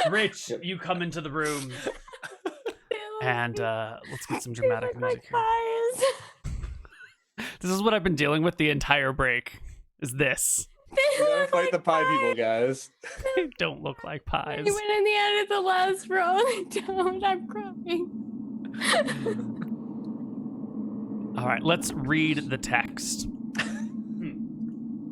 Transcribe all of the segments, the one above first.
Rich, you come into the room. And let's get some dramatic music here. This is what I've been dealing with the entire break. Is this? We gotta fight the pie people, guys. They don't look like pies. They went in the end of the last row. They don't. I'm crying. All right, let's read the text.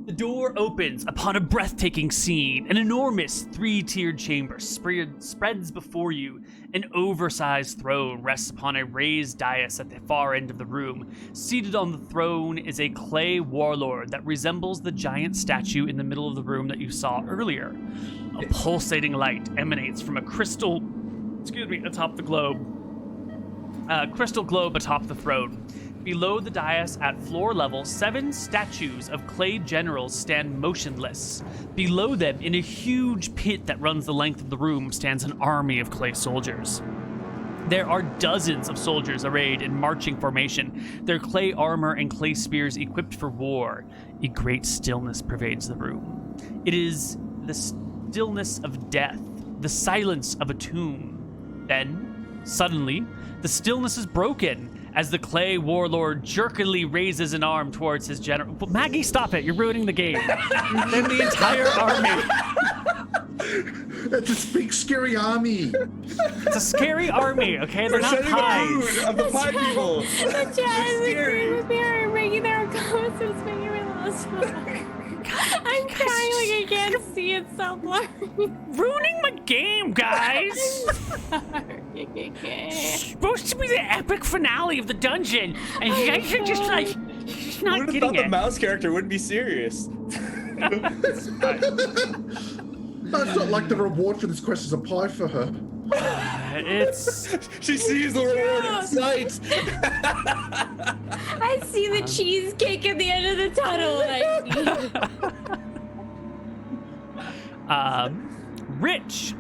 The door opens upon a breathtaking scene. An enormous three-tiered chamber spreads before you. An oversized throne rests upon a raised dais at the far end of the room. Seated on the throne is a clay warlord that resembles the giant statue in the middle of the room that you saw earlier. A pulsating light emanates from a crystal, atop the globe. Crystal globe atop the throne. Below the dais at floor level, 7 statues of clay generals stand motionless. Below them, in a huge pit that runs the length of the room, stands an army of clay soldiers. There are dozens of soldiers arrayed in marching formation, their clay armor and clay spears equipped for war. A great stillness pervades the room. It is the stillness of death, the silence of a tomb. Then, suddenly, the stillness is broken as the clay warlord jerkily raises an arm towards his general. Maggie, stop it! You're ruining the game. Then the entire army. It's a big, scary army. It's a scary army, okay? They're not pies. Of the pie people. The chat is agreeing with me or making their comments. It's making me laugh. I'm crying like I can't see it so blurry. Ruining my game, guys. It's supposed to be the epic finale of the dungeon, and you guys are just like, just not Who would have getting thought it. the mouse character wouldn't be serious? That's not like the reward for this quest is a pie for her. It's. She sees the reward in sight. I see the cheesecake at the end of the tunnel, and Rich,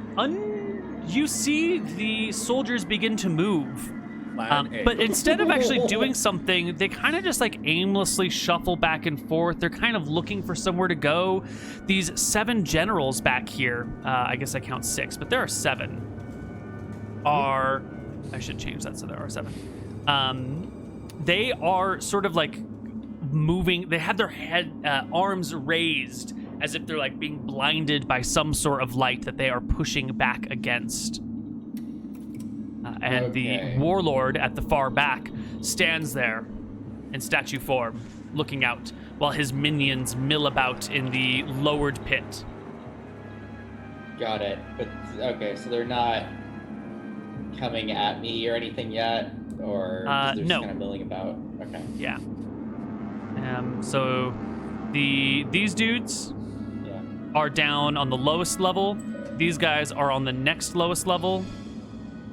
you see the soldiers begin to move. But instead of actually doing something, they kind of just like aimlessly shuffle back and forth. They're kind of looking for somewhere to go. These 7 generals back here, I guess I count 6, but there are 7. I should change that so there are 7. They are sort of like moving. They have their arms raised as if they're like being blinded by some sort of light that they are pushing back against. And the warlord at the far back stands there in statue form, looking out, while his minions mill about in the lowered pit. Got it. But okay, so they're not coming at me or anything yet, or they're just kind of milling about. Okay. Yeah. So these dudes are down on the lowest level. These guys are on the next lowest level.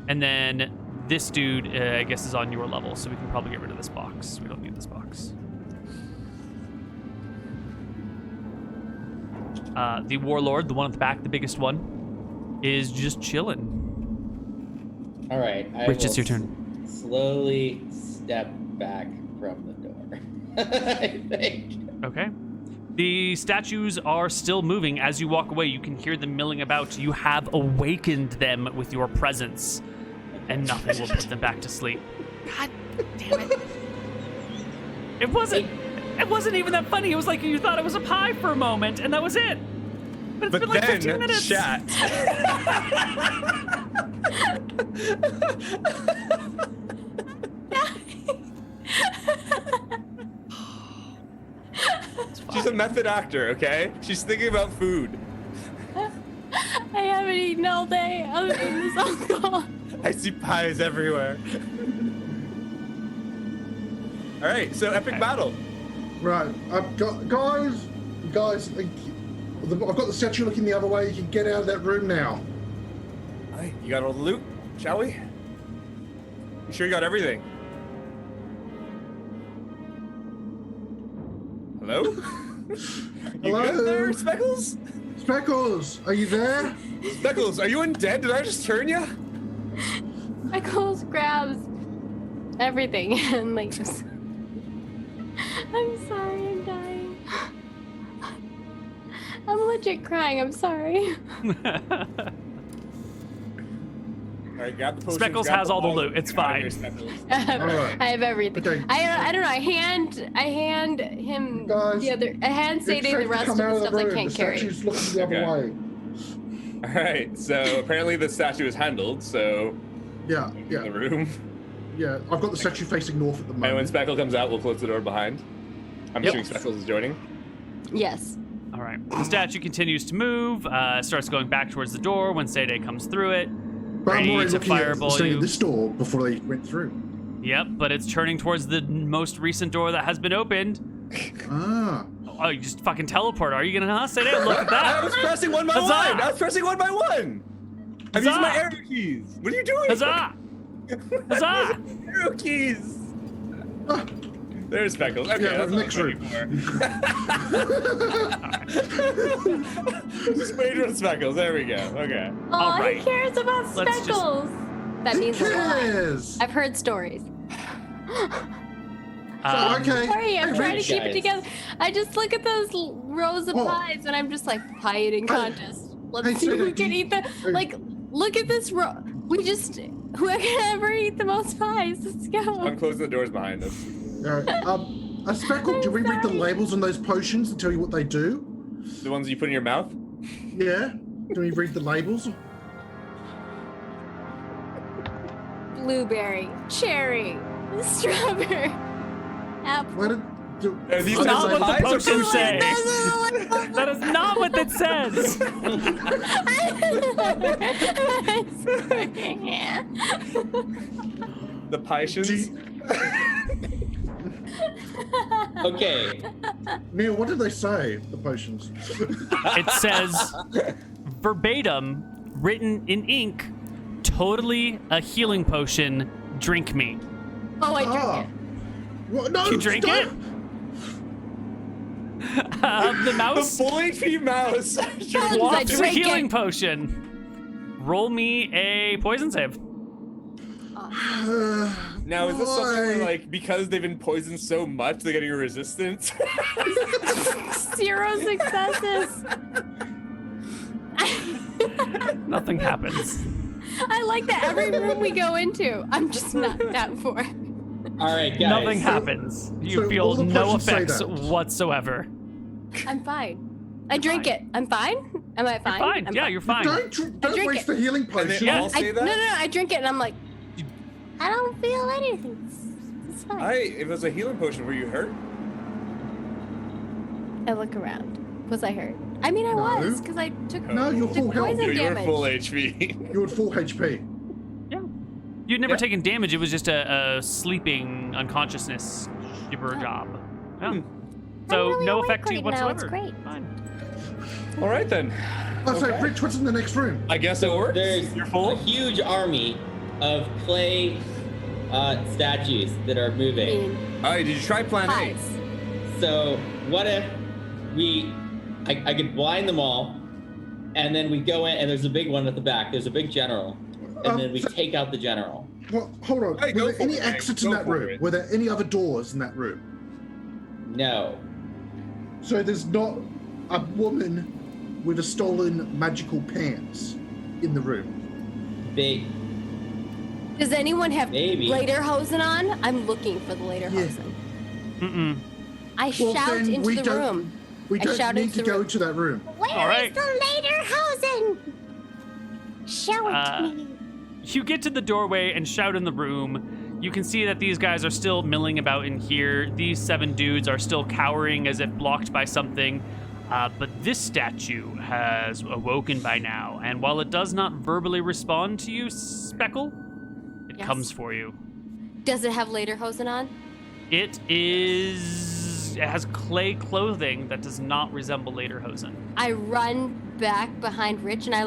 And then this dude, I guess, is on your level, so we can probably get rid of this box. We don't need this box. The warlord, the one at the back, the biggest one, is just chilling. All right. Rich, it's your turn. Slowly step back from the door. I think. Okay. The statues are still moving. As you walk away, you can hear them milling about. You have awakened them with your presence, and nothing will put them back to sleep. God damn it. It wasn't even that funny. It was like you thought it was a pie for a moment, and that was it. But it's been like 15 minutes. Chat. She's a method actor, okay? She's thinking about food. I haven't eaten all day other than this alcohol. I see pies everywhere. All right, so epic battle. Right, guys, I've got the statue looking the other way. You can get out of that room now. All right, you got all the loot, shall we? You sure you got everything? Hello? You Hello? good there, Speckles? Speckles, are you there? Speckles, are you undead? Did I just turn you? Speckles grabs everything and like just. I'm sorry, I'm dying. I'm legit crying. I'm sorry. All right, grab the potions. Speckles grab has the all the bottle, loot. It's get out of here, fine. Speckles. Alright. I have everything. Okay. I don't know. I hand him Guys, the other. I hand Sadie the rest of the stuff I can't carry. The statue's looking the other Okay. way. All right, so apparently the statue is handled, so Yeah, in yeah, the room. yeah. I've got the statue facing north at the And when moment. Speckle comes out, we'll close the door behind. I'm Yep. assuming Speckles is joining. Yes. All right. The statue continues to move, starts going back towards the door when Sergej comes through it. But I'm Ready already to looking at fireball staying you. at this door before they went through. Yep, but it's turning towards the most recent door that has been opened. Ah. Oh, you just fucking teleport. Are you gonna Sergej? Look at I that. was pressing one by Huzzah! one. I was pressing one by one. I'm using my Huzzah! arrow keys. What are you doing? Huzzah! Huzzah! Arrow keys. Ah. There's Speckles. Okay, Yeah, that's next what I was waiting for. Just wait for Speckles. There we go. Okay. Oh, All right. who cares about Let's just- Speckles? That Who means a lot. cares? I've heard stories. Okay. Sorry, I'm Hey, trying to Rich. keep it together. I just look at those rows of Oh. pies and I'm just like, pie eating contest. Let's Hey, see who Sadie, can eat the. hey. Like, look at this row. Whoever can ever eat the most pies. Let's go. I'm closing the doors behind us. Alright. Speckle, do we read the labels on those potions and tell you what they do? The ones you put in your mouth? Yeah? Do we read the labels? Blueberry, cherry, strawberry, apple. What did, do, Are these I not don't what the know. potions say. That is not what it says. The Pythons? Okay. Neal, what did they say, the potions? It says verbatim, written in ink, totally a healing potion. Drink me. Oh, I drink Ah. it. What? No, You drink stop. it? The The mouse full HP mouse. I wants a drink healing it. potion. Roll me a poison save. Now, is this something where, Why? like, because they've been poisoned so much, they're getting a resistance? 0 successes. Nothing happens. I like that every room we go into, I'm just knocked out for. All right, guys. Nothing happens. You so feel all the no potions say effects that. whatsoever. I'm fine. I drink it. I'm fine. Am I fine? Fine. I'm Yeah, you're fine. Don't drink waste it. the healing And they potion. all I, say no, that? no, no. I drink it and I'm like, I don't feel anything. It's fine. If it was a healing potion, were you hurt? I look around. Was I hurt? I mean, I No. was because I took No, you're took full health. poison You were damage. full HP. You're at full HP. Yeah. You'd never Yeah. taken damage. It was just a sleeping unconsciousness shiver job. Yeah. So really no awake effect to you right now, whatsoever. it's great. Fine. All right, then. Oh, so Okay. Rich, what's in the next room? I guess it works. There's You're a full? huge army of clay statues that are I moving. mean, All right, did you try plan A? pies. So what if I could blind them all, and then we go in, and there's a big one at the back. There's a big general, and then we so- take out the general. Well, hold on. Hey, go Were there for any it, exits go in that for room? it. Were there any other doors in that room? No. So there's not a woman with a stolen magical pants in the room. They Does anyone have Maybe. lederhosen on? I'm looking for the lederhosen. Mm-mm. I Well, shout then into we the don't- room. We I don't shout need into to the go room. into that room. Where All right. the lederhosen? Show it Uh, to me. You get to the doorway and shout in the room. You can see that these guys are still milling about in here. These 7 dudes are still cowering as if blocked by something. But this statue has awoken by now, and while it does not verbally respond to you, Speckle, it Yes. comes for you. Does it have lederhosen on? It has clay clothing that does not resemble lederhosen. I run back behind Rich and I'm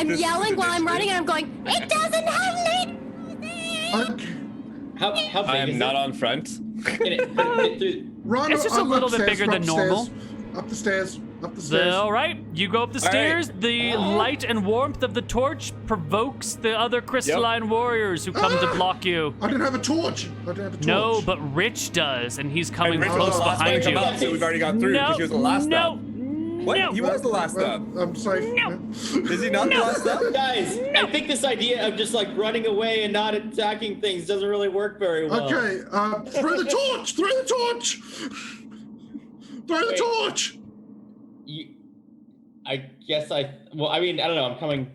This is yelling while I'm mystery. running and I'm going, it doesn't have lederhosen! how big I is am not it? on front. Can it fit through? Run. It's just a up little bit upstairs, bigger than upstairs, normal. Up the stairs. Up the stairs. All right, you go up the All right. stairs. The light and warmth of the torch provokes the other crystalline warriors who come to block you. I don't have a torch. I don't have a torch. No, but Rich does, and he's coming And Rich close was the last one behind to you. come up, so we've already got through because he was the last no, up. What? No. He was the last up. I'm safe. Is he not the last up? Guys, I think this idea of just like running away and not attacking things doesn't really work very well. Okay, throw the torch! Throw the torch! Throw the torch! I guess well, I mean, I don't know. I'm coming.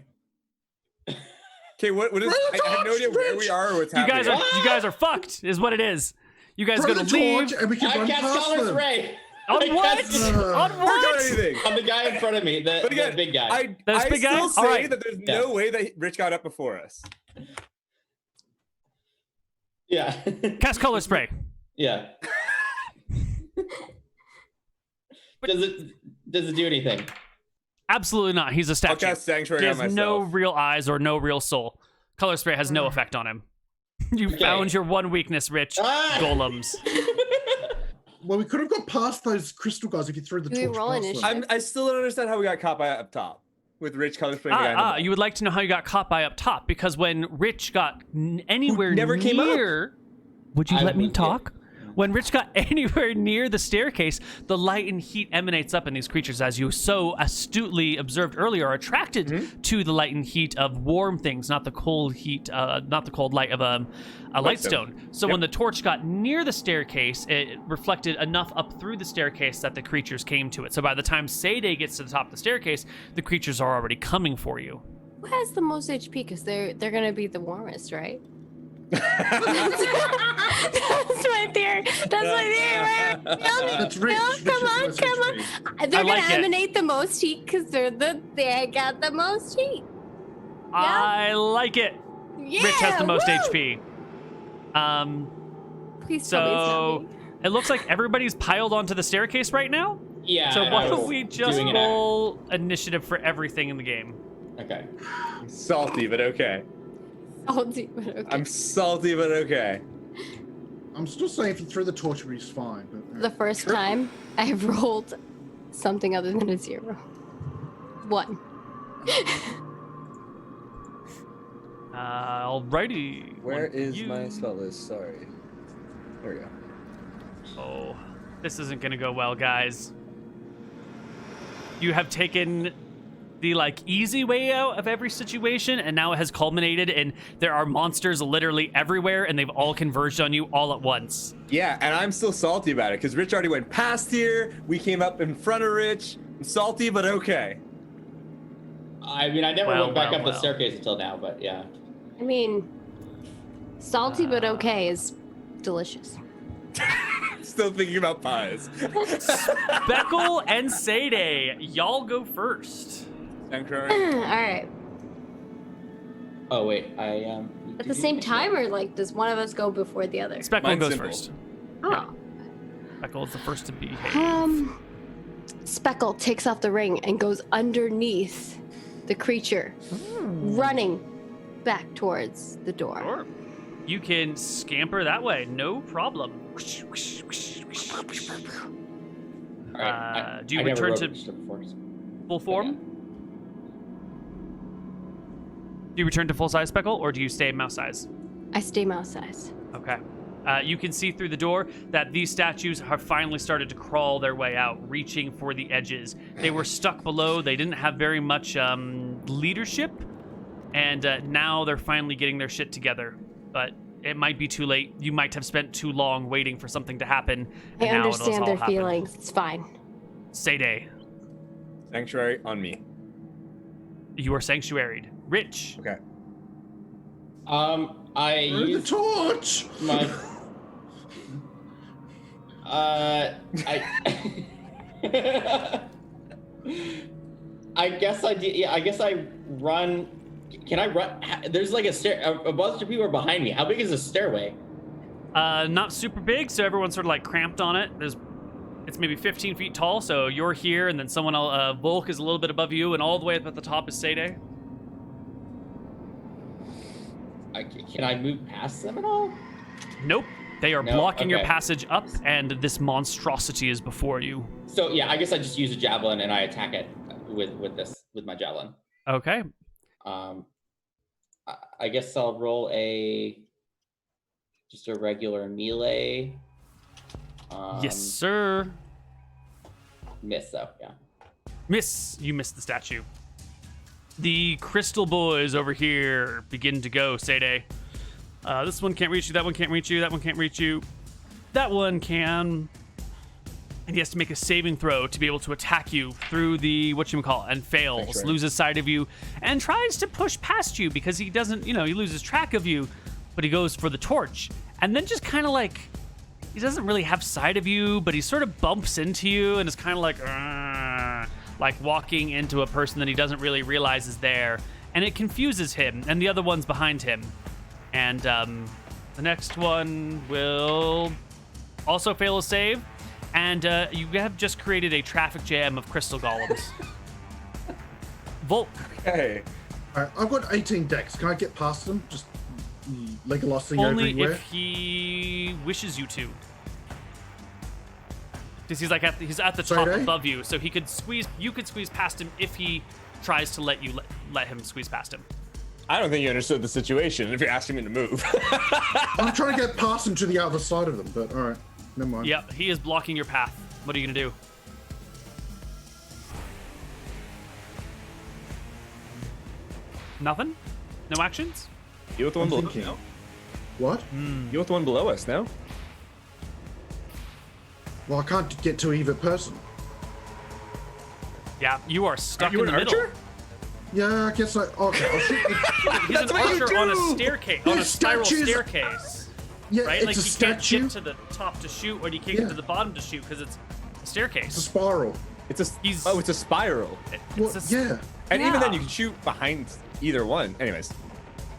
Okay, what is? I have no idea where we are or what's happening. You guys are fucked, is what it is. You guys Throw gonna the leave. torch and we can I run cast past Connor's them. Ray. On what? On We're what? not anything. I'm the guy in front of me, the big guy. I big guy? still say All right. that there's no way that Rich got up before us. Yeah. Cast color spray. Yeah. Does it do anything? Absolutely not. He's a I'll statue. cast Sanctuary He on has myself. no real eyes or no real soul. Color spray has no effect on him. You found your one weakness, Rich. Golems. Well, we could have got past those crystal guys if you threw the Do we torch roll past initiative? them. I still don't understand how we got caught by up top with Rich color spraying the guy in the middle. You would like to know how you got caught by up top, because when Rich got anywhere never came up. near... Would you let me would- talk? When Rich got anywhere near the staircase, the light and heat emanates up in these creatures, as you so astutely observed earlier, are attracted to the light and heat of warm things, not the cold heat, not the cold light of a lightstone. So when the torch got near the staircase, it reflected enough up through the staircase that the creatures came to it. So by the time Sergej gets to the top of the staircase, the creatures are already coming for you. Who has the most HP? Because they're gonna be the warmest, right? That's my theory. That's my theory. That's Rich. No, Rich come on, is the come most on. HP. They're I like gonna it. emanate the most heat because they got the most heat. I like it. Yeah, Rich has the most woo! HP. Please tell me it's So not me. it looks like everybody's piled onto the staircase right now. Yeah. So and why I don't was we just doing it. roll initiative for everything in the game? Okay. Salty, but okay. Salty, but okay. I'm salty, but okay. I'm still saying if you threw the torch, he's fine. But, The first time I rolled something other than a 0. 1. Alrighty. Where One is for you. my spell list? Sorry. There we go. Oh, this isn't gonna go well, guys. You have taken the easy way out of every situation, and now it has culminated in there are monsters literally everywhere, and they've all converged on you all at once. Yeah, and I'm still salty about it because Rich already went past here. We came up in front of Rich. I'm salty, but okay. I mean, I never Well, went back well, up the well. staircase until now, but yeah. I mean, salty but okay is delicious. Still thinking about pies. Speckle and Sergej, y'all go first. Sanctuary. All right. Oh wait, At the same time, or does one of us go before the other? Speckle Mine's goes simple. first. Oh. Speckle is the first to behave. Speckle takes off the ring and goes underneath the creature, running back towards the door. Sure. You can scamper that way, no problem. All right. Do you I never return rode to Register before, so- full form? Do you return to full size, Speckle, or do you stay mouse size? I stay mouse size. Okay. You can see through the door that these statues have finally started to crawl their way out, reaching for the edges. They were stuck below. They didn't have very much leadership, and now they're finally getting their shit together. But it might be too late. You might have spent too long waiting for something to happen. I And now it'll understand all their happen. feelings. It's fine. Sergej, Sanctuary on me. you are sanctuaried. Rich. Okay. I Throw the used torch! my. I guess I did. Yeah, I guess I run. Can I run? There's like a stair. A bunch of people are behind me. How big is the stairway? Not super big, so everyone's sort of cramped on it. It's maybe 15 feet tall, so you're here, and then someone else, Volk is a little bit above you, and all the way up at the top is Sergej. Can I move past them at all? Nope. They are No? blocking your Okay. passage up, and this monstrosity is before you. So yeah, I guess I just use a javelin and I attack it with my javelin. Okay. I guess I'll roll just a regular melee. Yes, sir. Miss though, yeah. Miss. You missed the statue. The crystal boys over here begin to go, Sergej. This one can't reach you. That one can't reach you. That one can't reach you. That one can. And he has to make a saving throw to be able to attack you through the whatchamacallit, and fails, Right. loses sight of you, and tries to push past you because he doesn't, he loses track of you, but he goes for the torch. And then just kind of like, he doesn't really have sight of you, but he sort of bumps into you and is kind of like walking into a person that he doesn't really realize is there. And it confuses him and the other ones behind him. And the next one will also fail a save. And you have just created a traffic jam of crystal golems. Volk. Hey. All right, I've got 18 decks. Can I get past them? Just Legolasing Only everywhere? if he wishes you to. Because he's like he's at the top above you, so he could squeeze. You could squeeze past him if he tries to let you let him squeeze past him. I don't think you understood the situation if you're asking me to move. I'm trying to get past them to the other side of them, but all right, never mind. Yep, he is blocking your path. What are you gonna do? Nothing? No actions? You with the one I'm below thinking. us now? What? You with the one below us now? Well, I can't get to either person. Yeah, you are stuck You in an the middle. archer? Yeah, I guess I. Okay, I'll shoot. He's That's an what you archer on a do! staircase, on a There's spiral statues- staircase. Yeah, Right? it's Like a you can't statue. get to the top to shoot, or you can't Yeah. get to the bottom to shoot because it's a It's a staircase. spiral. It's a He's- it's a spiral. Well, It's a yeah. And even Yeah. then you can shoot behind either one. Anyways.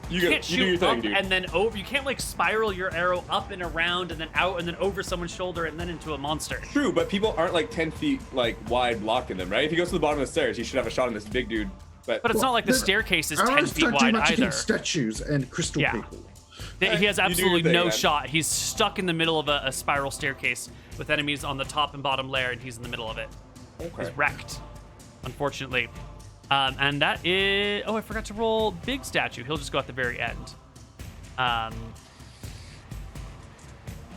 You go, can't you do your shoot thing, up dude. and then over. You can't like spiral your arrow up and around and then out and then over someone's shoulder and then into a monster. True, but people aren't like 10 feet like wide blocking them, right? If he goes to the bottom of the stairs, he should have a shot on this big dude. But But it's not like the the staircase is 10 Arrows feet don't do wide much either. against statues and crystal Yeah. people. He has you do your absolutely thing, no man. shot. He's stuck in the middle of a spiral staircase with enemies on the top and bottom layer, and he's in the middle of it. okay. He's wrecked, unfortunately. And that is... Oh, I forgot to roll big statue. He'll just go at the very end.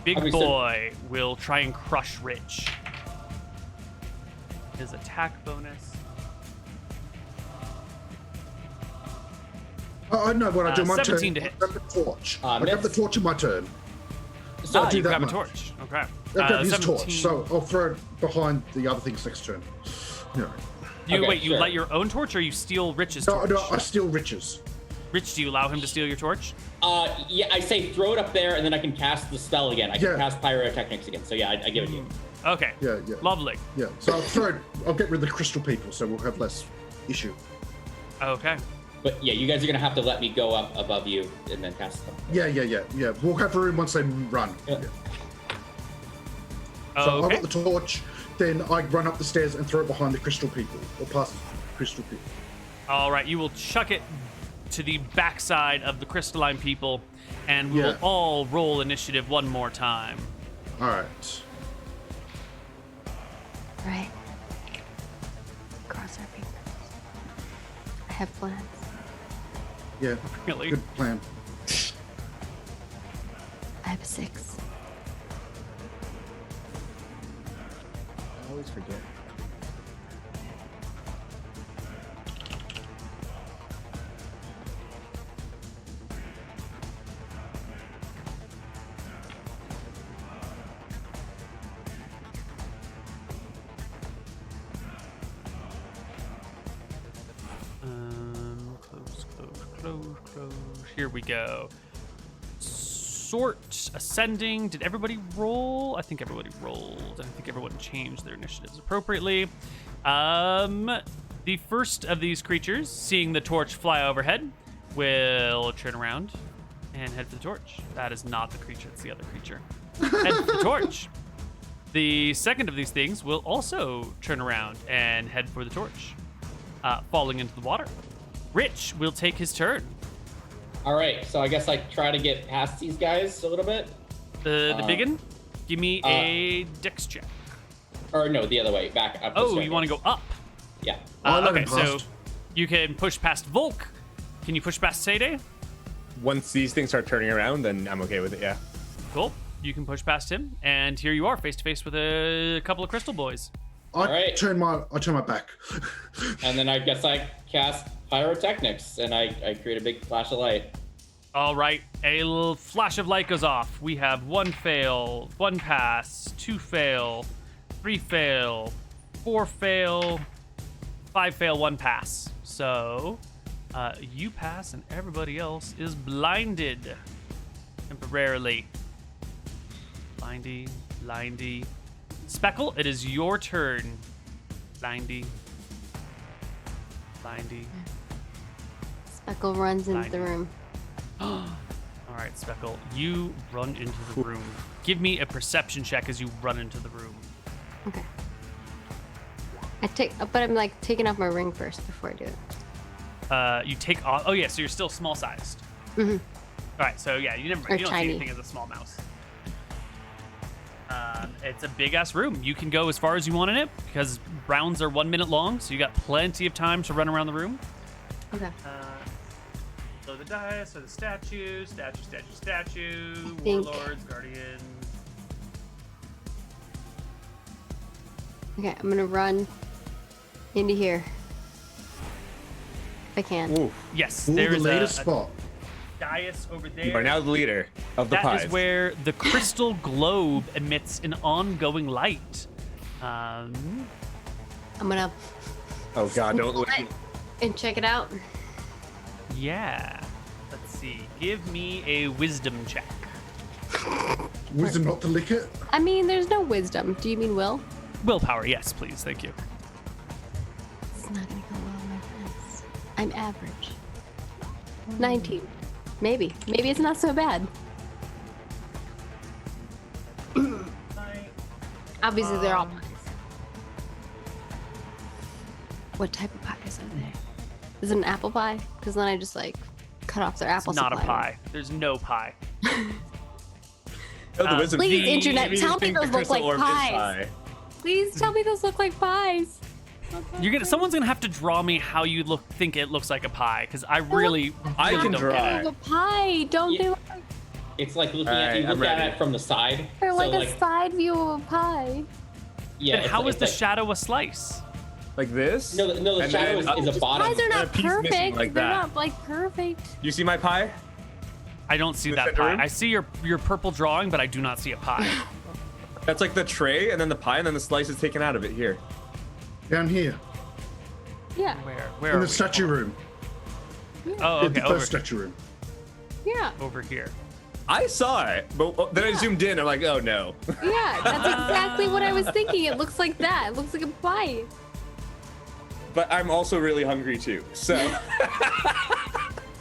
Big Okay, so- boy will try and crush Rich. His attack bonus. I know what I do. My 17 turn. to hit. I grab the torch. I miss. grab the torch in my turn. So do You that grab a much. torch. Okay. I grab his 17. torch, so I'll throw it behind the other thing's next turn. No, You Okay, wait. You sure. light your own torch, or you steal Rich's no, torch? no, I steal riches. Rich, do you allow him to steal your torch? Yeah, I say throw it up there, and then I can cast the spell again. I can Yeah. cast pyrotechnics again. So yeah, I give it to you. Okay. Yeah, yeah. Lovely. Yeah, so I'll throw it. I'll get rid of the crystal people, so we'll have less issue. Okay. But yeah, you guys are gonna have to let me go up above you and then cast them. Yeah. We'll have room once they run. Yeah. So Okay. I've got the torch, then I run up the stairs and throw it behind the crystal people, or past the crystal people. All right. You will chuck it to the backside of the crystalline people, and we will Yeah. all roll initiative one more time. All right. Right. Cross our fingers. I have plans. Yeah. Really? Good plan. I have a 6. I always forget. Close. Here we go. Sort ascending. Did everybody roll? I think everybody rolled. I think everyone changed their initiatives appropriately. The first of these creatures, seeing the torch fly overhead, will turn around and head for the torch. That is not the creature, it's the other creature. Head for the torch. The second of these things will also turn around and head for the torch, falling into the water. Rich will take his turn. All right, so I guess I try to get past these guys a little bit. The biggin, give me a dex check. Or no, the other way, back up. the Oh, you want to staircase. go up? Yeah. I'll let Okay, him so past. you can push past Volk. Can you push past Sergej? Once these things start turning around, then I'm okay with it, yeah. Cool. You can push past him, and here you are, face to face with a couple of crystal boys. I turn my back. And then I guess I cast pyrotechnics, and I create a big flash of light. All right, a little flash of light goes off. We have 1 fail, 1 pass, 2 fail, 3 fail, 4 fail, 5 fail, 1 pass. So you pass and everybody else is blinded temporarily. Blindy. Speckle, it is your turn. Blindy. Speckle runs into the room. All right, Speckle, you run into the room. Give me a perception check as you run into the room. Okay. But I'm like taking off my ring first before I do it. You take off. Oh yeah, so you're still small sized. Mm-hmm. All right, so yeah, you don't Tiny. see anything as a small mouse. It's a big ass room. You can go as far as you want in it because rounds are 1 minute long, so you got plenty of time to run around the room. Okay. So the dice are the statue, think- warlords, guardians. Okay, I'm gonna run into here. If I can. Ooh. Yes, Ooh, the there's latest a spot. dais over there. You are now the leader of the That pies. is where the crystal globe emits an ongoing light. I'm gonna Oh God, don't look. and check it out. Yeah. Let's see. Give me a wisdom check. Wisdom not to lick it. I mean, there's no wisdom. Do you mean will? Willpower, yes, please. Thank you. It's not gonna go well, my friends. I'm average. 19. Maybe. Maybe it's not so bad. Obviously, they're all pies. What type of pies are they? Is it an apple pie? Because then I just like cut off their apple It's not a supply. pie. There's no pie. Oh, the wisdom. Please, The- internet, Maybe tell you me think the those look crystal like orb is pies. pie. Please tell me those look like pies. Someone's gonna have to draw me how you think it looks like a pie, because I really I can don't draw get it. A pie, don't Yeah. they look It's like looking Alright, at you I'm look at ready. it from the side. they're so like a like side view of a pie. yeah. Then it's how like- is it's the like- shadow a slice? Like this? No, the And shadow then, is a bottom. Pies are and a not piece missing perfect. like They're that. not like perfect. You see my pie? I don't see The that center pie. room? I see your purple drawing, but I do not see a pie. That's like the tray, and then the pie, and then the slice is taken out of it here. Down here. Yeah. Where In are the we? statue room. Oh, In okay, the over, first statue room. Yeah. over here. I saw it, but then I zoomed in. I'm like, oh no. Yeah. That's exactly what I was thinking. It looks like that. It looks like a pie. But I'm also really hungry too. So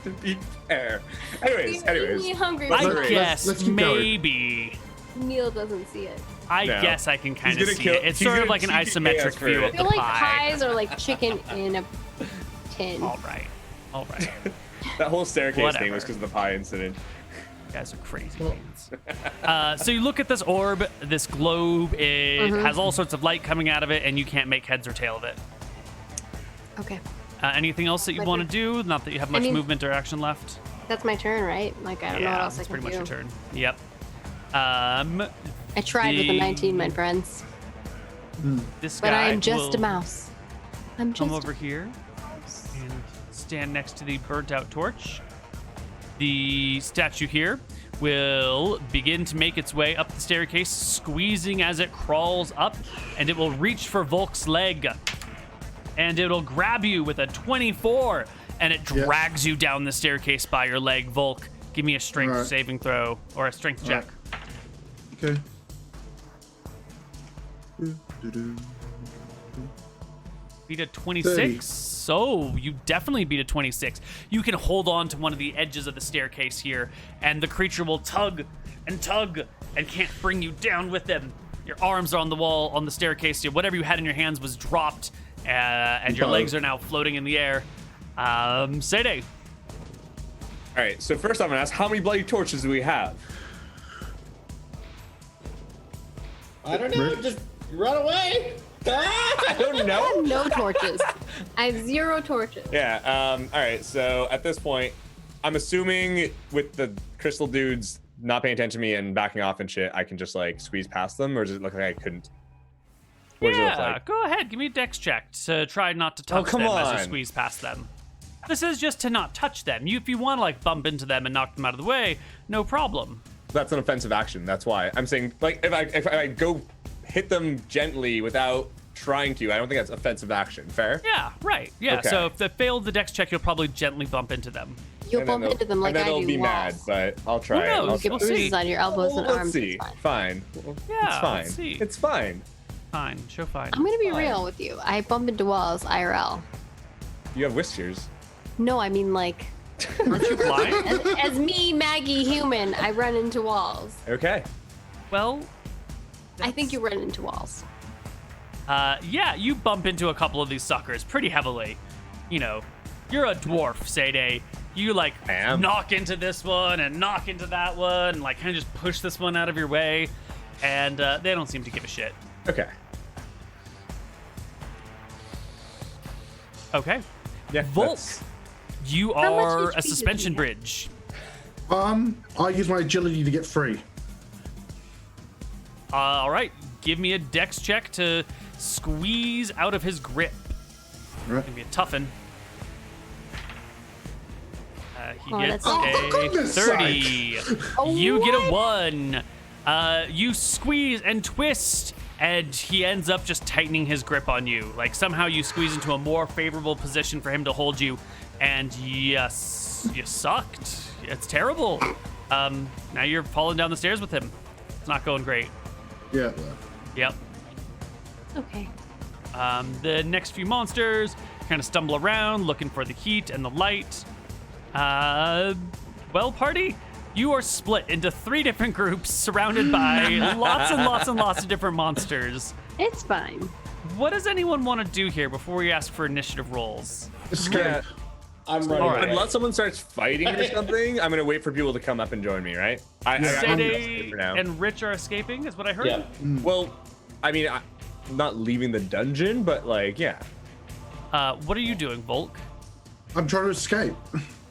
to be fair. Anyways. You're hungry. I Let's- guess let's keep going. maybe. Neal doesn't see it. I No. guess I can kind He's of gonna see kill- it. It's he's sort of gonna like an TPK isometric us for view it. of I the feel like pie. pies are like chicken in a tin. All right. That whole staircase Whatever. thing was because of the pie incident. You guys are crazy pants. So you look at this orb, this globe. It has all sorts of light coming out of it, and you can't make heads or tail of it. Okay. Anything else that you My want to turn. do? Not that you have much mean- movement or action left. That's my turn, right? Like, I don't know what else I that's can pretty do. much your turn. Yep. I tried with a 19, my friends. This But guy I am just will a mouse. I'm just come over here and stand next to the burnt out torch. The statue here will begin to make its way up the staircase, squeezing as it crawls up, and it will reach for Volk's leg. And it'll grab you with a 24, and it Yes. drags you down the staircase by your leg. Volk, give me a strength Alright. saving throw or a strength check. Okay. Do-do-do. Beat a 26. 30. So you definitely beat a 26. You can hold on to one of the edges of the staircase here, and the creature will tug and can't bring you down with them. Your arms are on the wall, on the staircase here. Whatever you had in your hands was dropped, and your Oh. legs are now floating in the air. Sergej. All right. So first, I'm gonna ask, how many bloody torches do we have? I don't know. Just run away. I don't I know. have no torches. I have 0 torches. Yeah. All right. So at this point, I'm assuming with the crystal dudes not paying attention to me and backing off and shit, I can just like squeeze past them, or does it look like I couldn't? What does it look like? Go ahead. Give me a dex check to try not to touch come them as on. you squeeze past them. This is just to not touch them. If you want to like bump into them and knock them out of the way, no problem. That's an offensive action. That's why I'm saying, like, if I go hit them gently without trying to, I don't think that's offensive action. Fair? Yeah, right. Yeah. Okay. So if they failed the dex check, you'll probably gently bump into them. You'll And then bump into them like and then I they'll do be walls. mad, but I'll try. Who knows? I'll Get We'll bruises see. on your elbows and Let's arms. see. It's fine. Fine. Yeah, It's fine. let's see. It's fine. Fine. Show fine. I'm gonna be Fine. real with you. I bump into walls IRL. You have whiskers. No, I mean like Aren't you blind? as me, Maggie, human, I run into walls. Okay. Well, I think you run into walls. yeah, you bump into a couple of these suckers pretty heavily. You know, you're a dwarf, Sergej. You like I am. knock into this one and knock into that one, and like kind of just push this one out of your way, and they don't seem to give a shit. Okay. Okay, Yeah. Volk, that's- you How much are HP a do you suspension have? bridge. I use my agility to get free. All right, give me a dex check to squeeze out of his grip. Right. Gonna be a toughen. He Oh, gets that's- Oh, for a goodness 30. Oh, You get a what? 1. You squeeze and twist, and he ends up just tightening his grip on you. Like somehow you squeeze into a more favorable position for him to hold you, and yes, you sucked. It's terrible. Now you're falling down the stairs with him. It's not going great. Yeah. Yep. Okay. The next few monsters kind of stumble around looking for the heat and the light. Well, party, you are split into 3 different groups surrounded by lots and lots and lots of different monsters. It's fine. What does anyone want to do here before we ask for initiative rolls? Escape. Yeah. I'm running All right. away. Unless someone starts fighting or something, I'm gonna wait for people to come up and join me. Right? I'm Sergej for now. and Rich are escaping, is what I heard. Yeah. Well, I mean, I'm not leaving the dungeon, but like, yeah. What are you doing, Volk? I'm trying to escape.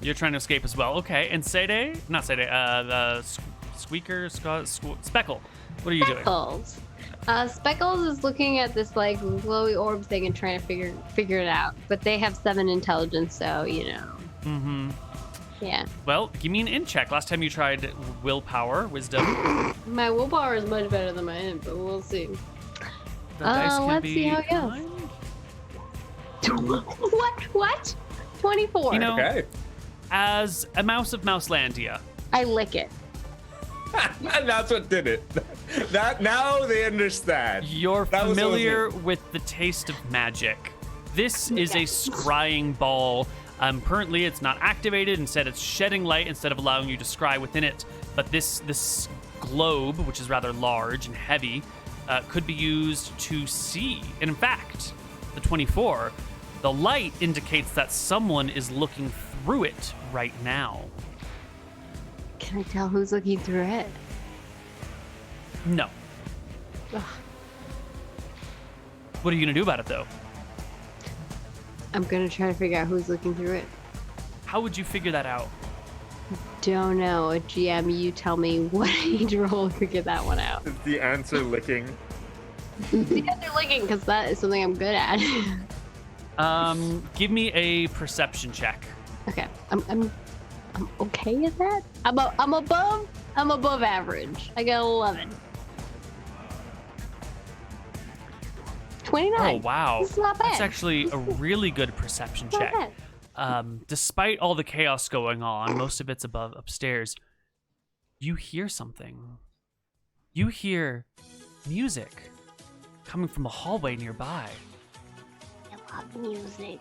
You're trying to escape as well. Okay, and Sergej? Not Sergej, the Squeaker, Speckle. What are you doing? Speckles. Speckles is looking at this like glowy orb thing and trying to figure it out. But they have 7 intelligence, so you know. Mm-hmm. Yeah. Well, give me an in check. Last time you tried willpower, wisdom. My willpower is much better than my int, but we'll see. The dice can let's be see how it goes. kind. What? 24. You know, Okay. as a mouse of Mouselandia, I lick it. And that's what did it. That now they understand. you're That was familiar with the taste of magic. This is a scrying ball. Currently, it's not activated. Instead, it's shedding light instead of allowing you to scry within it. But this globe, which is rather large and heavy, could be used to see. And in fact, the 24, the light indicates that someone is looking through it right now. Can I tell who's looking through it? No. Ugh. What are you gonna do about it, though? I'm gonna try to figure out who's looking through it. How would you figure that out? Don't know. GM, you tell me what I need to roll to get that one out. Is the answer licking? Yeah, they're looking because that is something I'm good at. Give me a perception check. Okay, I'm okay at that. I'm above average. I got 11. 29. Oh wow, This is not bad. that's actually a really good perception Not check. bad. Despite all the chaos going on, most of it's upstairs. You hear something. You hear music coming from a hallway nearby. I love music.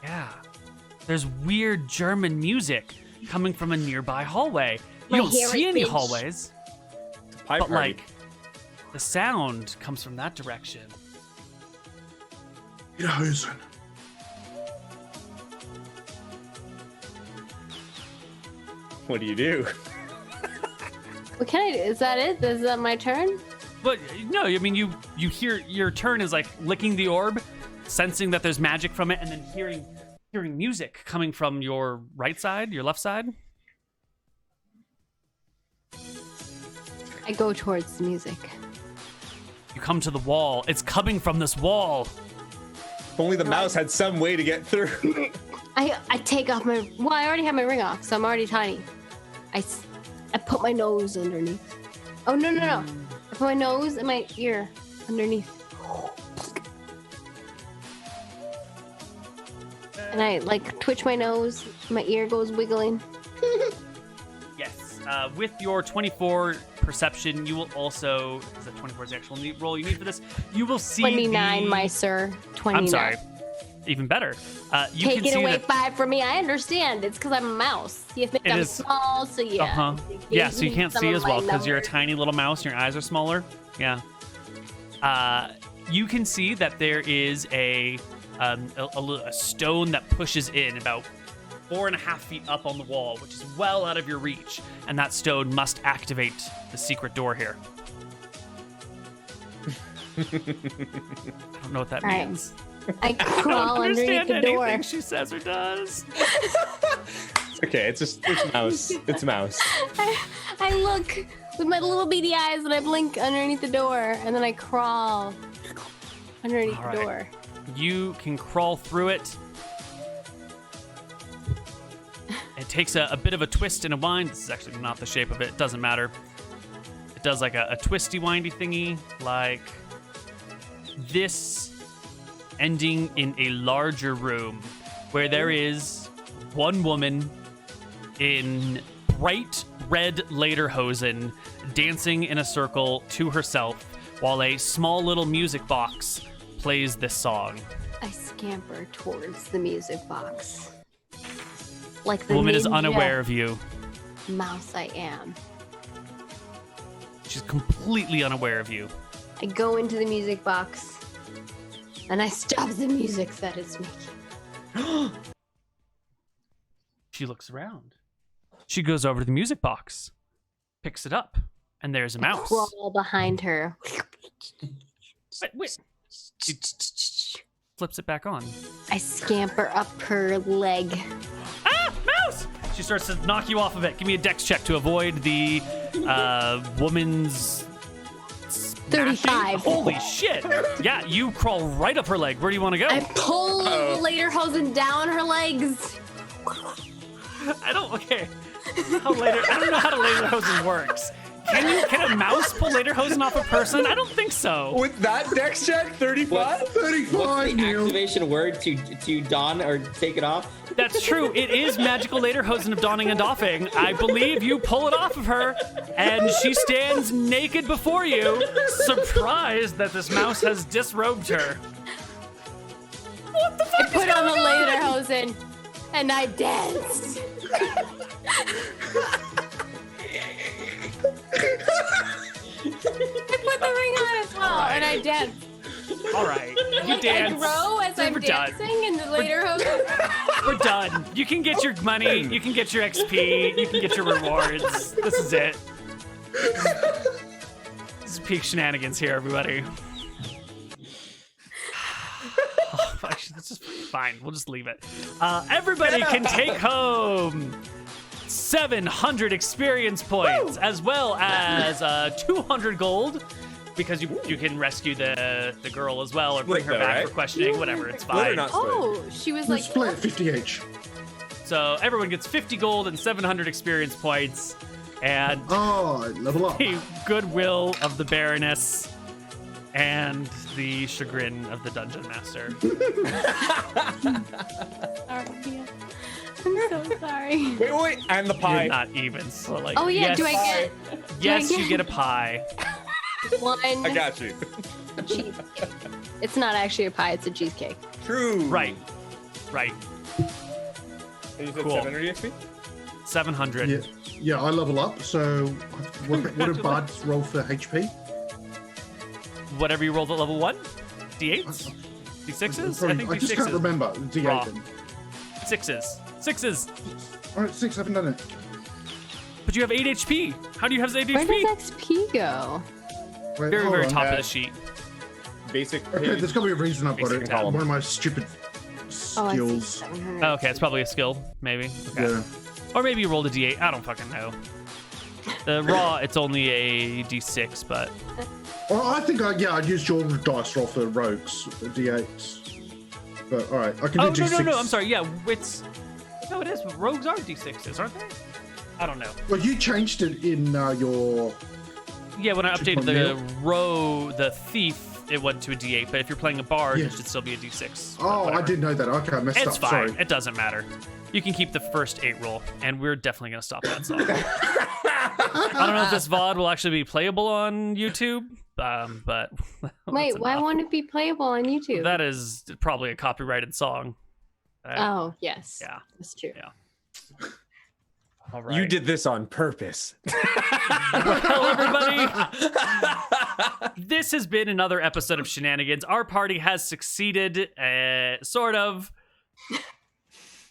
Yeah, there's weird German music coming from a nearby hallway. You My don't see any heritage. hallways, Pie but party. like the sound comes from that direction. Wiederhösen. What do you do? What can I do? Is that it? Is that my turn? But no, I mean you hear your turn is like licking the orb, sensing that there's magic from it, and then hearing music coming from your right side, your left side. I go towards the music. You come to the wall. It's coming from this wall. If only the mouse had some way to get through. I take off my. Well, I already have my ring off, so I'm already tiny. I put my nose underneath. Oh no! I put my nose and my ear underneath. And I like twitch my nose. My ear goes wiggling. Yes. With your 24 perception, you will also. Is that 24 is the actual roll you need for this? You will see 29, my sir. 29. I'm sorry. Even better. You Take can it see away, that... 5 from me. I understand. It's because I'm a mouse. You have to make them small, so yeah. Uh-huh. Yeah, so you can't see as well because you're a tiny little mouse and your eyes are smaller. Yeah. You can see that there is a stone that pushes in about 4.5 feet up on the wall, which is well out of your reach, and that stone must activate the secret door here. I don't know what that means. I crawl underneath the door. Anything she says or does. Okay, it's mouse. It's mouse. I look with my little beady eyes and I blink underneath the door, and then I crawl underneath the door. You can crawl through it. It takes a bit of a twist and a wind. This is actually not the shape of it. It doesn't matter. It does like a twisty, windy thingy, like this, ending in a larger room where there is one woman in bright red lederhosen dancing in a circle to herself while a small little music box plays this song. I scamper towards the music box. Like the woman is ninja unaware of you. mouse I am. She's completely unaware of you. I go into the music box and I stop the music that it's making. She looks around. She goes over to the music box, picks it up, and there's a mouse. Crawl behind her. Wait. She flips it back on. I scamper up her leg. Ah, mouse! She starts to knock you off of it. Give me a dex check to avoid the woman's 35. Holy shit. Yeah, you crawl right up her leg. Where do you want to go? I pull the lederhosen down her legs. I don't know how the lederhosen works. Can a mouse pull lederhosen off a person? I don't think so. With that dex check, 35? 35, What's the Neal. activation word to don or take it off? That's true. It is magical lederhosen of donning and doffing. I believe you pull it off of her, and she stands naked before you, surprised that this mouse has disrobed her. What the fuck I put on the lederhosen and I danced. I put the ring on as well, and I danced. All right, you dance. I grow as I'm dancing in the lederhosen. We're done. You can get your money. You can get your XP. You can get your rewards. This is it. This is peak shenanigans here, everybody. Oh, actually, that's just fine. We'll just leave it. Everybody can take home 700 experience points, as well as 200 gold, because you can rescue the girl as well, or bring her back for questioning, whatever, it's fine. Oh, she was like split 50 each. So everyone gets 50 gold and 700 experience points, and level up. the goodwill of the Baroness and the chagrin of the Dungeon Master. I'm so sorry. Wait, and the pie. You're not even. So like, Oh yeah, yes, do I get? Yes, you get a pie. One I got you. cheesecake. It's not actually a pie; it's a cheesecake. True. Right. And you said Cool. 700 XP? 700. Yeah, I level up. So, what do bards roll for HP? Whatever you rolled at level 1? D8s? D6s? I think I just D6s. can't remember. D8. Raw. then. 6s. All right, 6. I haven't done it. But you have 8 HP. How do you have 8 Where HP? does XP go? Wait, Very, hold very on. top of the sheet. Basic. Okay, there's got to be a reason I've got Basic it. talent. One of my stupid Oh, I see. skills. 700. Oh, okay, it's probably a skill, maybe. Okay. Yeah. Or maybe you rolled a D8. I don't fucking know. The raw, it's only a D6, but Well, I think I'd use your dice roll for rogues, D8s. But all right, I can do D6. No. I'm sorry. Yeah, it is. Rogues are D6s, aren't they? I don't know. Well, you changed it in your. Yeah, when I updated the thief, it went to a D8. But if you're playing a bard, it should still be a D6. Oh, I didn't know that. Okay, I messed up. It's fine. Sorry. It doesn't matter. You can keep the first 8 roll, and we're definitely gonna stop that song. I don't know if this VOD will actually be playable on YouTube, but wait, why won't it be playable on YouTube? That is probably a copyrighted song. Oh yes, yeah, that's true. Yeah. All right. You did this on purpose. Well, everybody, this has been another episode of Shenanigans. Our party has succeeded, sort of.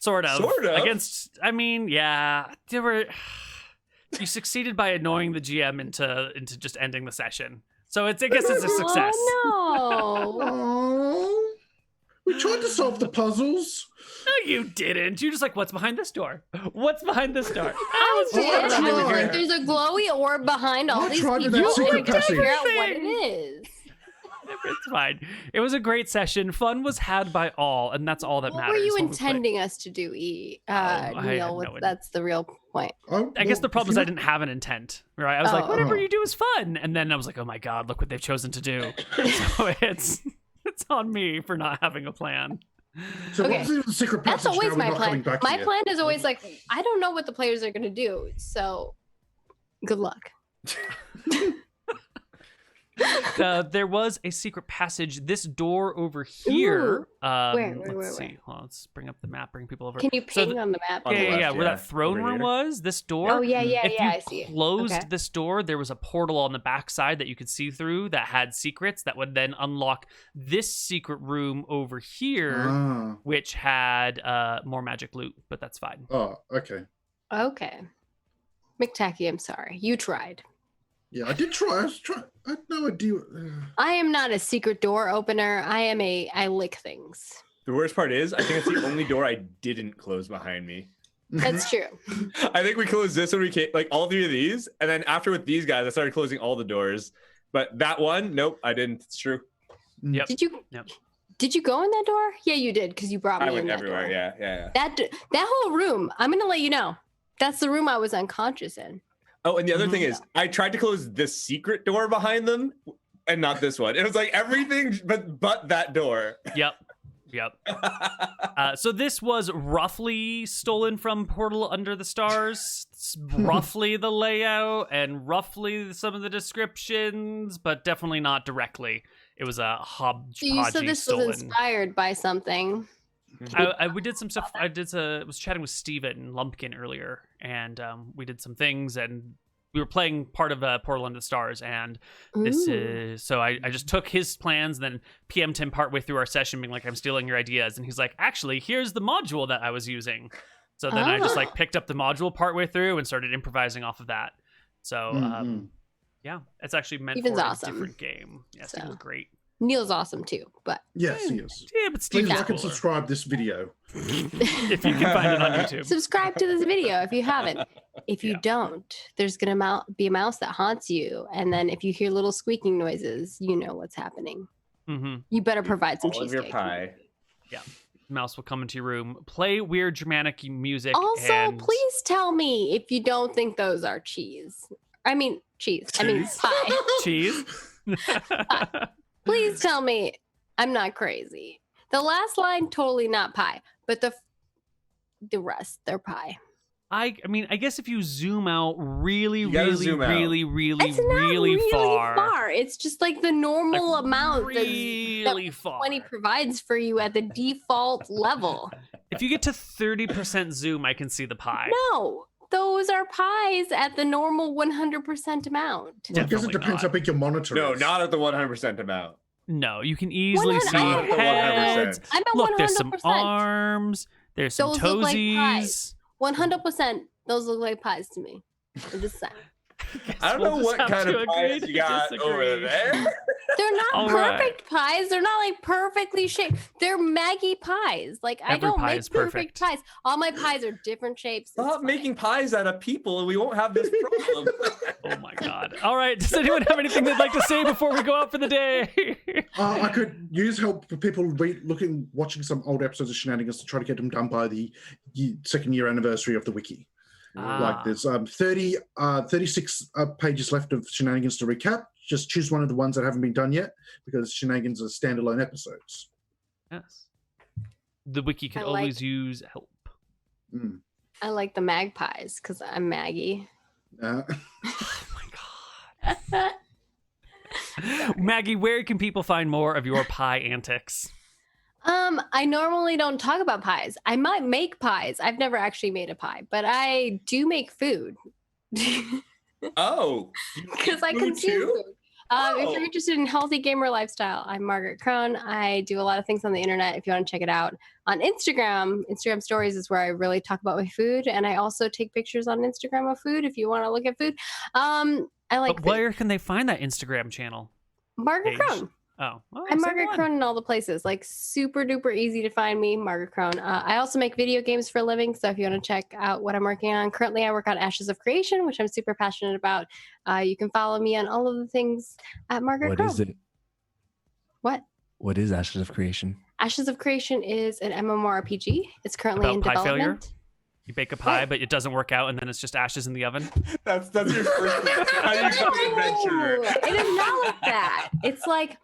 Against, I mean, yeah, you succeeded by annoying the GM into just ending the session. So I guess it's a success. Oh no. Oh, we tried to solve the puzzles. No, you didn't. You're just like, what's behind this door? What's behind this door? I did. There's a glowy orb behind all these people. That secret Figure passage. out what it is. It's fine. It was a great session. Fun was had by all, and that's all that matters. What were you intending us to do, Neal? That's the real point. I guess the problem is I didn't have an intent, right? I was like, whatever you do is fun. And then I was like, oh my God, look what they've chosen to do. So it's on me for not having a plan. So what's the secret passage? That's always my plan. My here? plan is always like, I don't know what the players are going to do. So good luck. There was a secret passage. This door over here. Where? Let's see. Hold on, let's bring up the map. Bring people over. Can you ping on the map? Yeah. Where that throne room was. This door. Oh yeah. If I see you it. closed this door, there was a portal on the backside that you could see through that had secrets that would then unlock this secret room over here, which had more magic loot. But that's fine. Oh, okay. Okay. McTacky, I'm sorry. You tried. Yeah, I did try. I had no idea. I am not a secret door opener. I lick things. The worst part is, I think it's the only door I didn't close behind me. That's true. I think we closed this when we came, like all 3 of these, and then after with these guys, I started closing all the doors. But that one, nope, I didn't. It's true. Yep. Did you go in that door? Yeah, you did, because you brought me I went in that everywhere. door. Yeah. That whole room. I'm gonna let you know. That's the room I was unconscious in. Oh, and the other thing is, I tried to close this secret door behind them, and not this one. It was like everything, but that door. Yep. So this was roughly stolen from Portal Under the Stars. It's roughly the layout and roughly some of the descriptions, but definitely not directly. It was a hodgepodge. So you said this stolen. was inspired by something. We did some stuff. I was chatting with Steven Lumpkin earlier, and we did some things, and we were playing part of Portal Under the Stars, and this is so I just took his plans and then PM'd him partway through our session, being like, I'm stealing your ideas, and he's like, actually, here's the module that I was using. So then I just like picked up the module partway through and started improvising off of that. So yeah, it's actually meant Steven's for awesome. a different game. Yeah, Steven's great. Neal's awesome too, but yes, he is. Yeah, but Steve's Please like and cooler. subscribe this video. If you can find it on YouTube. subscribe to this video if you haven't. If you don't, there's gonna be a mouse that haunts you, and then if you hear little squeaking noises, you know what's happening. You better provide some All of your cheesecake. pie. Yeah. Mouse will come into your room, play weird Germanic music. Also, and... please tell me if you don't think those are cheese. I mean cheese. I mean pie. Cheese. Please tell me I'm not crazy. The last line, totally not pie, but the rest, they're pie. I mean, I guess if you zoom out really It's not really far. It's just like the normal amount that far. 20 provides for you at the default level. If you get to 30% zoom, I can see the pie. No, those are pies at the normal 100% amount. Well, I guess it depends how big your monitor No, is. not at the 100% amount. No, you can easily see 100%. heads. I'm at Look, 100%. there's some arms. There's some Those look like toesies. pies. 100%. Those look like pies to me. I'm just saying. I don't we'll know just what have kind to of agree pies to you got disagree. over there. They're not All right. perfect pies. They're not like perfectly shaped. They're Maggie pies. Like I Every don't pie make is perfect perfect. pies. All my pies are different shapes. It's Stop fine. making pies out of people and we won't have this problem. Oh my god. All right. Does anyone have anything they'd like to say before we go out for the day? I could use help for people watching some old episodes of Shenanigans to try to get them done by the second year anniversary of the wiki. Like there's 36 pages left of Shenanigans to recap. Just choose one of the ones that haven't been done yet, because Shenanigans are standalone episodes. Yes. The wiki can always use help. Mm. I like the magpies because I'm Maggie. Oh my god. Maggie, where can people find more of your pie antics? I normally don't talk about pies. I might make pies. I've never actually made a pie, but I do make food. Oh, Because I food consume too? food. If you're interested in healthy gamer lifestyle, I'm Margaret Crone. I do a lot of things on the internet if you want to check it out. On Instagram stories is where I really talk about my food. And I also take pictures on Instagram of food if you want to look at food. I like But where can they find that Instagram channel? Margaret page? Crone. Oh, well, I'm same Margaret one. Crone in all the places. Like super duper easy to find me, Margaret Crone. I also make video games for a living. So if you want to check out what I'm working on, currently I work on Ashes of Creation, which I'm super passionate about. You can follow me on all of the things at Margaret Crone. What is it? What? What is Ashes of Creation? Ashes of Creation is an MMORPG. It's currently About in pie development. failure? You bake a pie, but it doesn't work out, and then it's just ashes in the oven. That's your first how you become an adventurer. No, it is not like that. It's like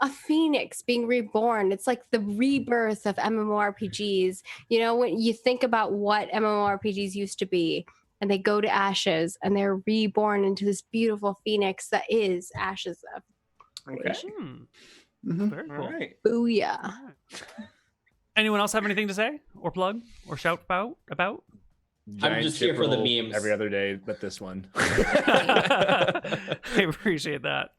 a phoenix being reborn. It's like the rebirth of MMORPGs. You know, when you think about what MMORPGs used to be, and they go to ashes, and they're reborn into this beautiful phoenix that is Ashes of Creation. Mhm. Very cool. All right. Booyah. Anyone else have anything to say or plug or shout about? I'm just here for the chip roll memes. every other day, but this one. I appreciate that.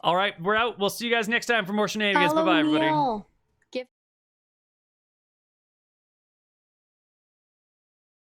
All right, we're out. We'll see you guys next time for more Shenanigans. Follow Bye-bye, everybody. Neal.